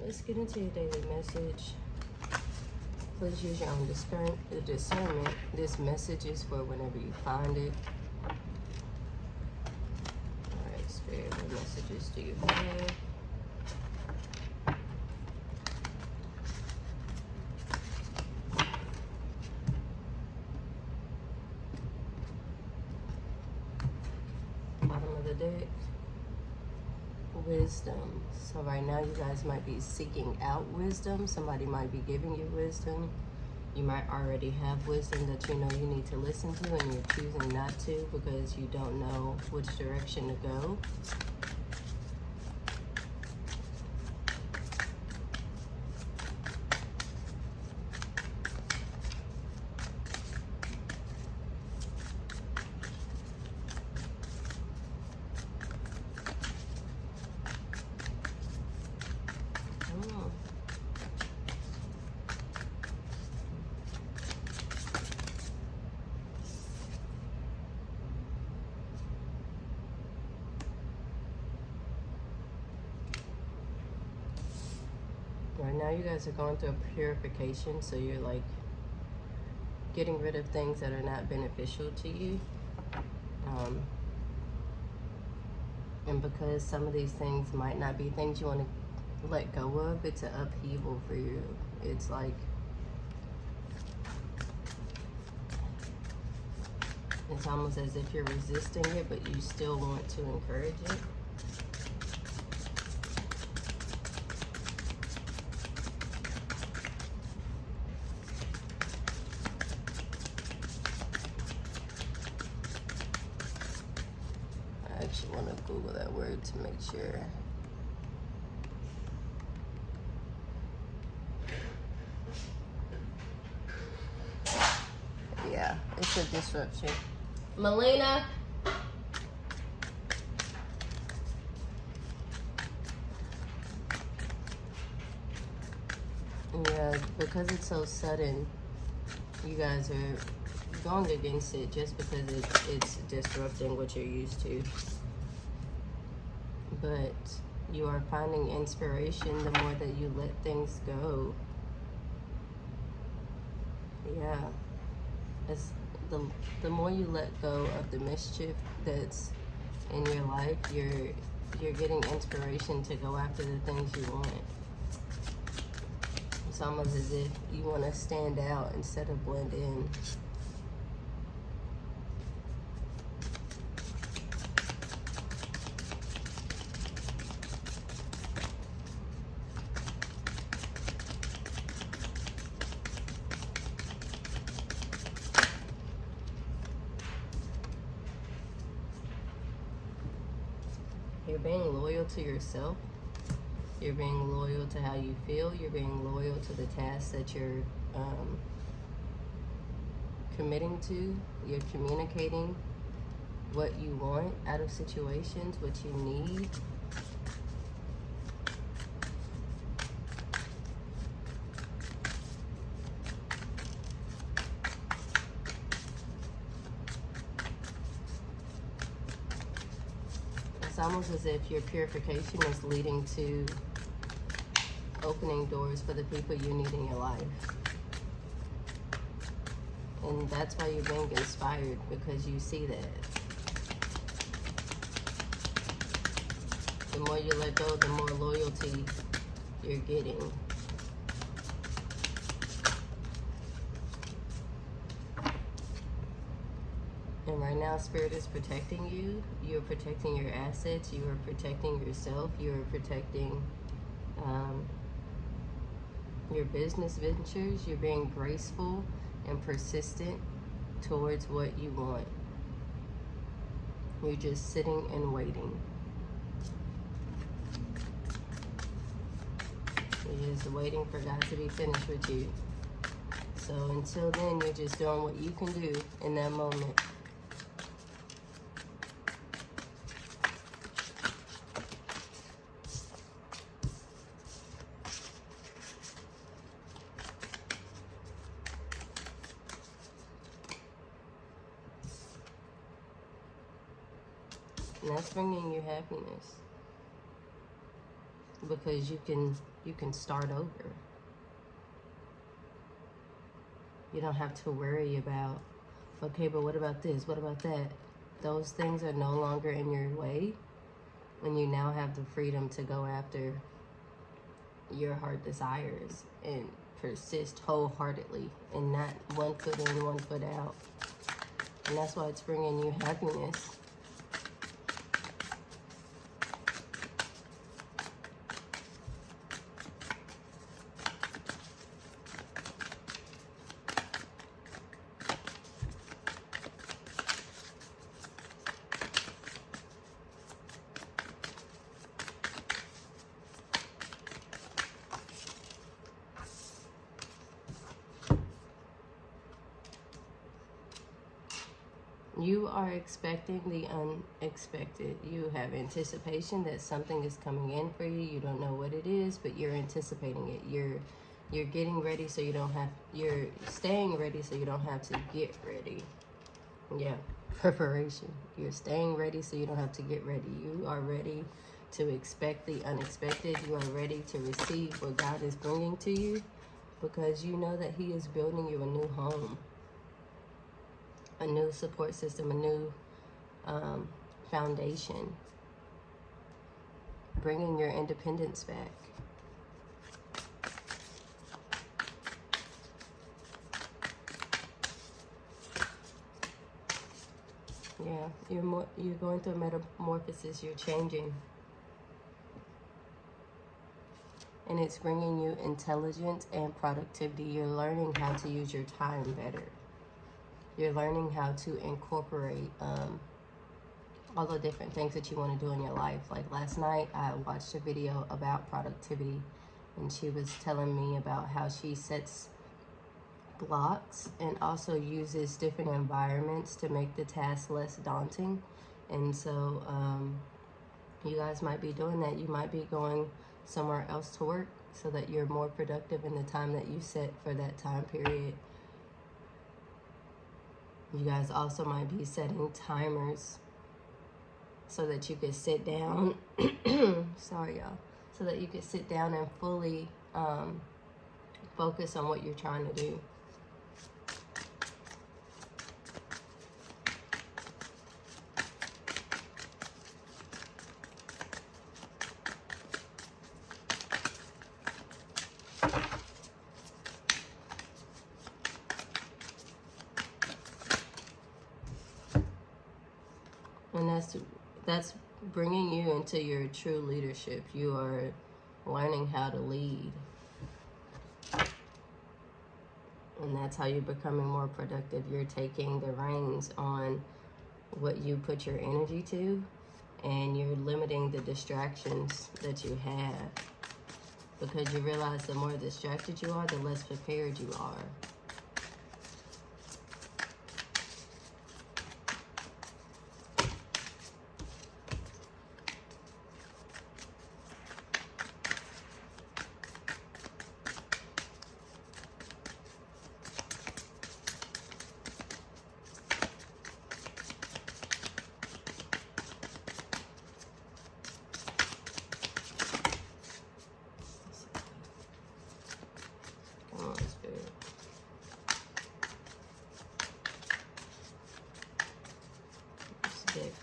Let's get into your daily message. Please use your own discernment. This message is for whenever you find it. All right, Spirit, what messages do you have? Bottom of the deck. Wisdom. So right now you guys might be seeking out wisdom. Somebody might be giving you wisdom. You might already have wisdom that you know you need to listen to, and you're choosing not to because you don't know which direction to go. Right now you guys are going through a purification, so you're like getting rid of things that are not beneficial to you. And because some of these things might not be things you want to let go of, it's an upheaval for you. It's like it's almost as if you're resisting it, but you still want to encourage it. I actually want to Google that word to make sure. Yeah, it's a disruption. Melina. Yeah, because it's so sudden, you guys are going against it just because it's disrupting what you're used to. But you are finding inspiration the more that you let things go. Yeah. It's the more you let go of the mischief that's in your life, you're getting inspiration to go after the things you want. It's almost as if you want to stand out instead of blend in. You're being loyal to yourself. You're being loyal to how you feel. You're being loyal to the tasks that you're committing to. You're communicating what you want out of situations, what you need. It's almost as if your purification is leading to opening doors for the people you need in your life. And that's why you're being inspired, because you see that. The more you let go, the more loyalty you're getting. And right now, Spirit is protecting you. You're protecting your assets. You are protecting yourself. You are protecting your business ventures. You're being graceful and persistent towards what you want. You're just sitting and waiting. You're just waiting for God to be finished with you. So until then, you're just doing what you can do in that moment. And that's bringing you happiness. Because you can You can start over. You don't have to worry about, okay, but what about this? What about that? Those things are no longer in your way when you now have the freedom to go after your heart desires and persist wholeheartedly and not one foot in, one foot out. And that's why it's bringing you happiness. You are expecting the unexpected. You have anticipation that something is coming in for you. You don't know what it is, but you're anticipating it. You're getting ready so you don't have, you're staying ready so you don't have to get ready. Yeah, preparation. You're staying ready so you don't have to get ready. You are ready to expect the unexpected. You are ready to receive what God is bringing to you because you know that He is building you a new home, a new support system, a new foundation, bringing your independence back. Yeah, you're going through a metamorphosis. You're changing, and it's bringing you intelligence and productivity. You're learning how to use your time better. You're learning how to incorporate all the different things that you want to do in your life. Like last night, I watched a video about productivity, and she was telling me about how she sets blocks and also uses different environments to make the task less daunting. And so you guys might be doing that. You might be going somewhere else to work so that you're more productive in the time that you set for that time period. You guys also might be setting timers so that you could sit down. Sorry, y'all. So that you could sit down and fully focus on what you're trying to do. And that's bringing you into your true leadership. You are learning how to lead. And that's how you're becoming more productive. You're taking the reins on what you put your energy to, and you're limiting the distractions that you have. Because you realize the more distracted you are, the less prepared you are.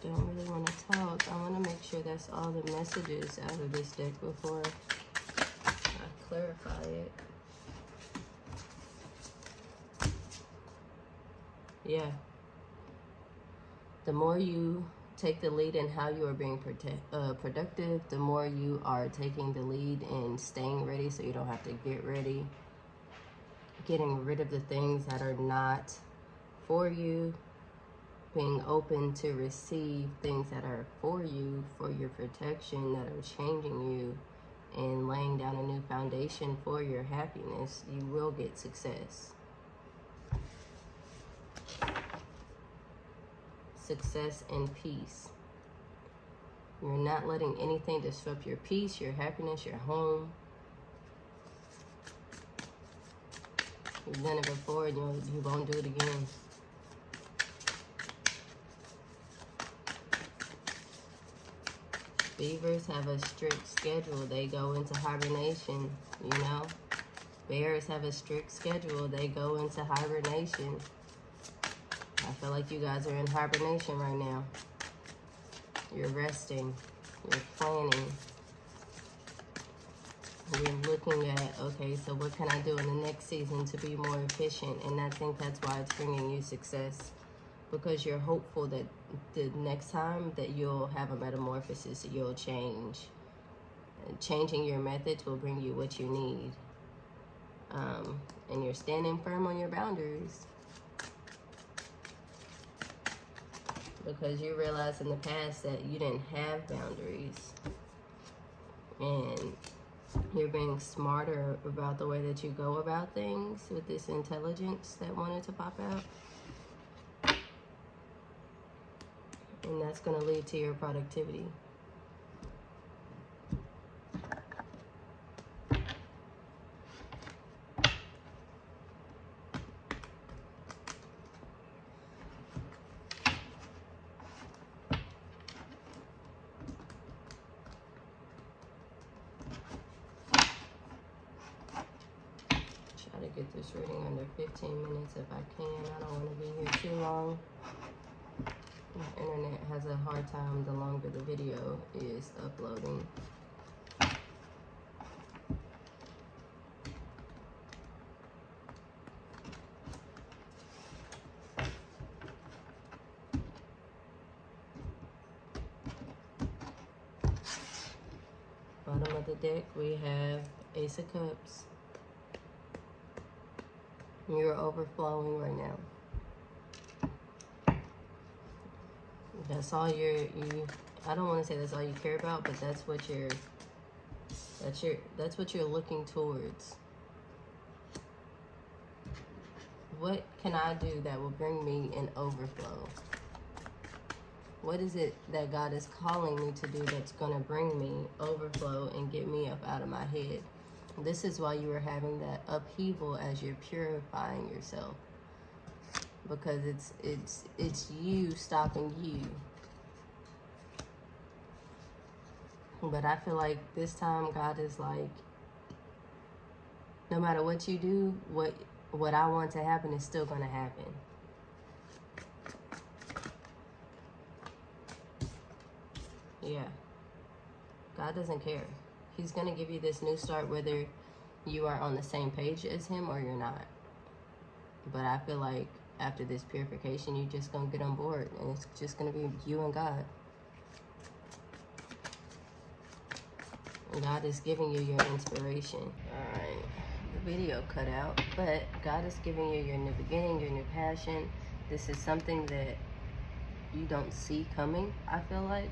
Don't really want to talk. I want to make sure that's all the messages out of this deck before I clarify it. Yeah. The more you take the lead in how you are being productive, the more you are taking the lead in staying ready so you don't have to get ready. Getting rid of the things that are not for you. Being open to receive things that are for you, for your protection, that are changing you, and laying down a new foundation for your happiness, you will get success. Success and peace. You're not letting anything disrupt your peace, your happiness, your home. You've done it before and you won't do it again. Beavers have a strict schedule. They go into hibernation, you know. Bears have a strict schedule. They go into hibernation. I feel like you guys are in hibernation right now. You're resting. You're planning. You're looking at, okay, so what can I do in the next season to be more efficient? And I think that's why it's bringing you success. Because you're hopeful that the next time that you'll have a metamorphosis, you'll change. Changing your methods will bring you what you need. And you're standing firm on your boundaries. Because you realized in the past that you didn't have boundaries. And you're being smarter about the way that you go about things with this intelligence that wanted to pop out. And that's going to lead to your productivity. Try to get this reading under 15 minutes if I can. I don't want to be here too long. My internet has a hard time the longer the video is uploading. Bottom of the deck, we have Ace of Cups. You're overflowing right now. That's all I don't want to say that's all you care about, but that's what you're looking towards. What can I do that will bring me an overflow? What is it that God is calling me to do that's going to bring me overflow and get me up out of my head? This is why you are having that upheaval as you're purifying yourself. Because it's you stopping you. But I feel like this time God is like, no matter what you do, what I want to happen is still going to happen. Yeah. God doesn't care. He's going to give you this new start whether you are on the same page as him or you're not. But I feel like after this purification, you're just going to get on board. And it's just going to be you and God. And God is giving you your inspiration. Alright. The video cut out. But God is giving you your new beginning, your new passion. This is something that you don't see coming, I feel like.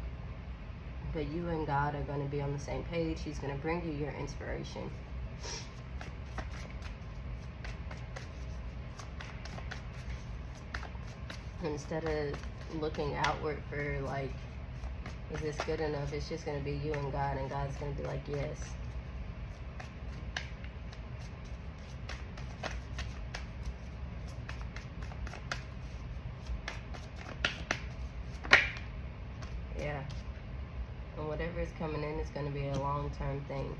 But you and God are going to be on the same page. He's going to bring you your inspiration. Instead of looking outward for like, is this good enough? It's just going to be you and God, and God's going to be like, yes. Yeah. And whatever is coming in is going to be a long-term thing.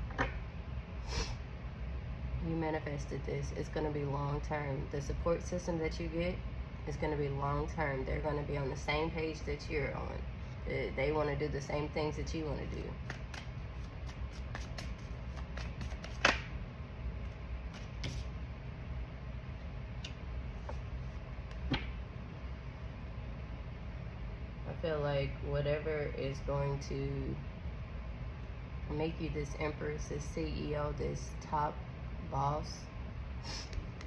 You manifested this. It's going to be long-term. The support system that you get is going to be long-term. They're going to be on the same page that you're on. They want to do the same things that you want to do. I feel like whatever is going to make you this empress, this CEO, this top boss,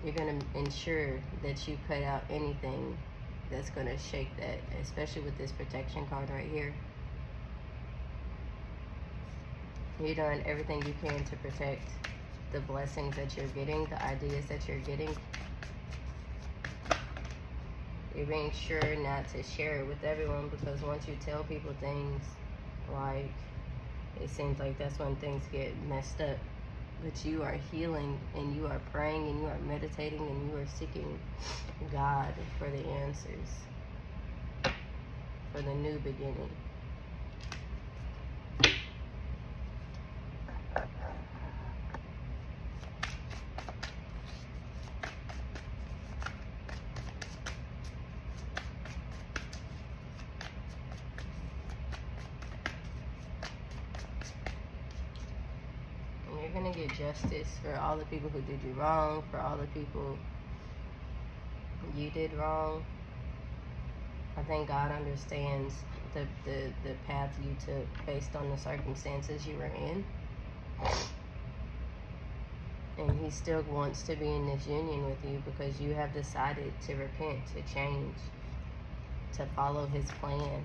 you're going to ensure that you cut out anything that's going to shake that, especially with this protection card right here. You're doing everything you can to protect the blessings that you're getting, the ideas that you're getting. You're being sure not to share it with everyone, because once you tell people things, like, it seems like that's when things get messed up. But you are healing, and you are praying, and you are meditating, and you are seeking God for the answers, for the new beginning. You're going to get justice for all the people who did you wrong, for all the people you did wrong. I think God understands the path you took based on the circumstances you were in. And he still wants to be in this union with you because you have decided to repent, to change, to follow his plan.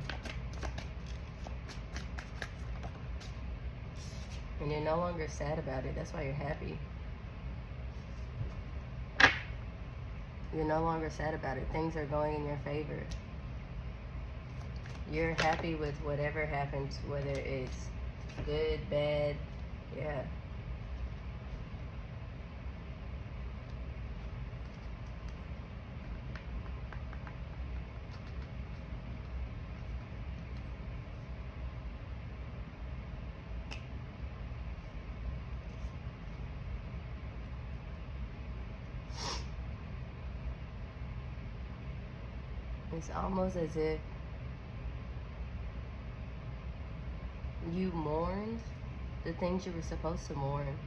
And you're no longer sad about it. That's why you're happy. You're no longer sad about it. Things are going in your favor. You're happy with whatever happens, whether it's good, bad, yeah. It's almost as if you mourned the things you were supposed to mourn,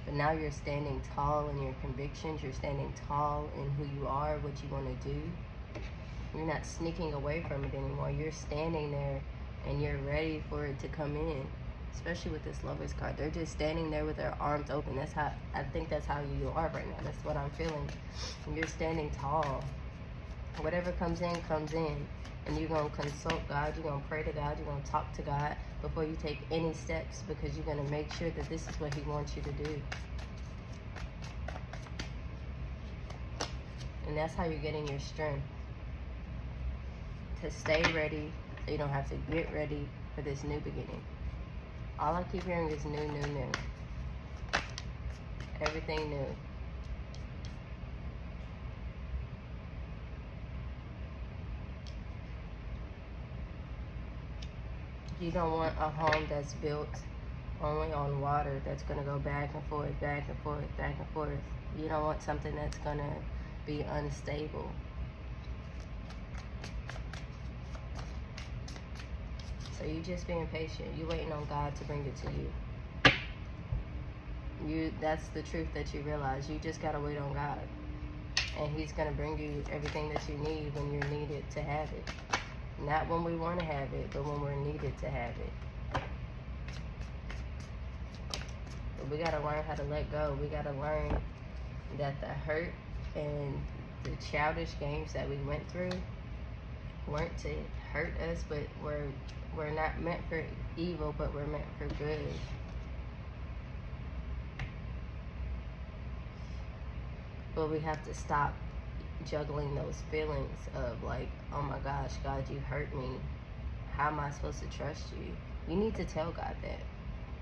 but now you're standing tall in your convictions. You're standing tall in who you are, what you want to do. You're not sneaking away from it anymore. You're standing there and you're ready for it to come in, especially with this Lover's card. They're just standing there with their arms open. That's how, I think that's how you are right now. That's what I'm feeling. And you're standing tall. Whatever comes in, and you're going to consult God, you're going to pray to God, you're going to talk to God before you take any steps, because you're going to make sure that this is what he wants you to do. And that's how you're getting your strength, to stay ready so you don't have to get ready for this new beginning. All I keep hearing is new, new, new. Everything new. You don't want a home that's built only on water, that's going to go back and forth, back and forth, back and forth. You don't want something that's going to be unstable. So you just being patient. You waiting on God to bring it to you. That's the truth that you realize. You just got to wait on God. And he's going to bring you everything that you need when you're needed to have it. Not when we want to have it, but when we're needed to have it. But we got to learn how to let go. We got to learn that the hurt and the childish games that we went through weren't to hurt us, but we're not meant for evil, but we're meant for good. But we have to stop juggling those feelings of like, oh my gosh, God, you hurt me. How am I supposed to trust you? You need to tell God that.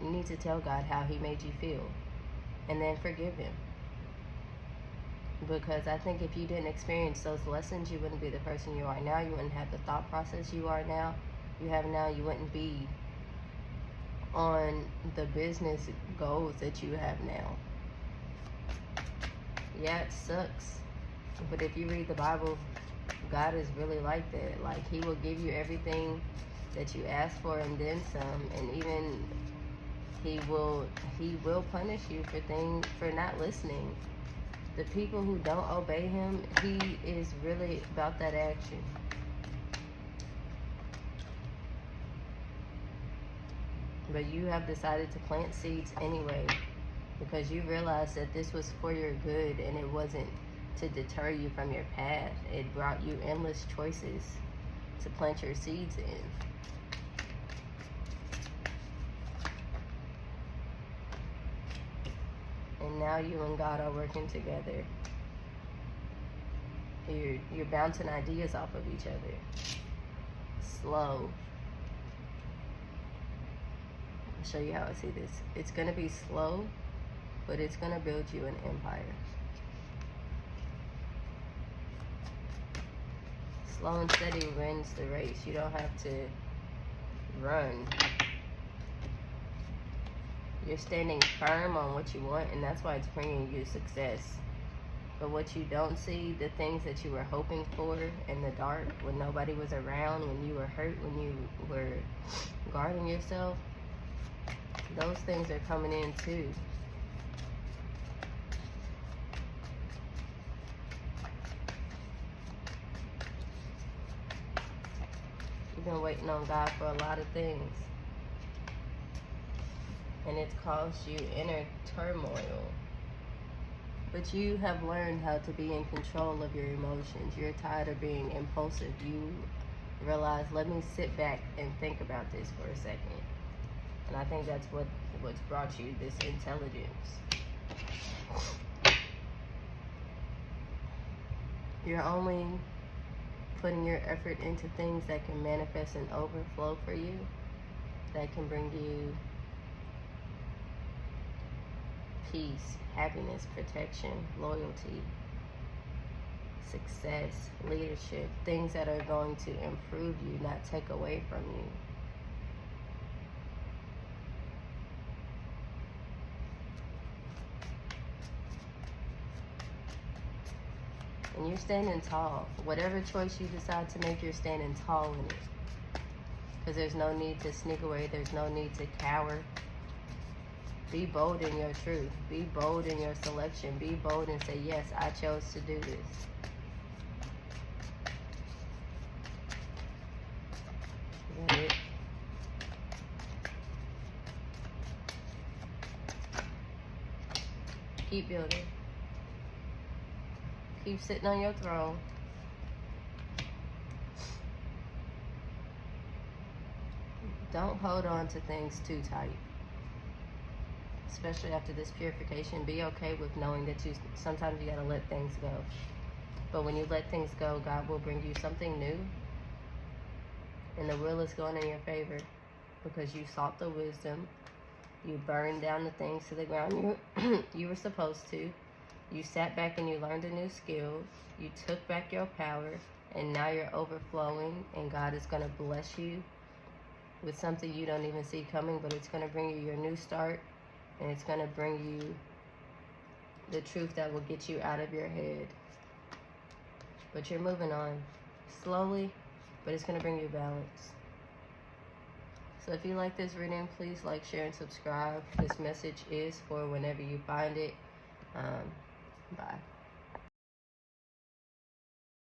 You need to tell God how he made you feel, and then forgive him. Because I think if you didn't experience those lessons, you wouldn't be the person you are now. You wouldn't have the thought process you are now. You have now. You wouldn't be on the business goals that you have now. Yeah, it sucks. But if you read the Bible, God is really like that. Like, he will give you everything that you ask for and then some. And even he will punish you for not listening. The people who don't obey him, he is really about that action. But you have decided to plant seeds anyway, because you realized that this was for your good and it wasn't to deter you from your path. It brought you endless choices to plant your seeds in. And now you and God are working together. You're bouncing ideas off of each other. Slow. I'll show you how I see this. It's going to be slow, but it's going to build you an empire. Slow and steady wins the race. You don't have to run. You're standing firm on what you want, and that's why it's bringing you success. But what you don't see, the things that you were hoping for in the dark, when nobody was around, when you were hurt, when you were guarding yourself, those things are coming in too. You've been waiting on God for a lot of things. And it's caused you inner turmoil. But you have learned how to be in control of your emotions. You're tired of being impulsive. You realize, let me sit back and think about this for a second. And I think that's what's brought you this intelligence. You're only putting your effort into things that can manifest and overflow for you, that can bring you peace, happiness, protection, loyalty, success, leadership, things that are going to improve you, not take away from you. And you're standing tall. Whatever choice you decide to make, you're standing tall in it. Because there's no need to sneak away. There's no need to cower. Be bold in your truth. Be bold in your selection. Be bold and say, yes, I chose to do this. Is that it? Keep building. Keep sitting on your throne. Don't hold on to things too tight. Especially after this purification, be okay with knowing that sometimes you gotta let things go. But when you let things go, God will bring you something new. And the will is going in your favor because you sought the wisdom. You burned down the things to the ground you were supposed to. You sat back and you learned a new skill. You took back your power, and now you're overflowing, and God is going to bless you with something you don't even see coming, but it's going to bring you your new start, and it's going to bring you the truth that will get you out of your head. But you're moving on slowly, but it's going to bring you balance. So if you like this reading, please like, share, and subscribe. This message is for whenever you find it. Bye.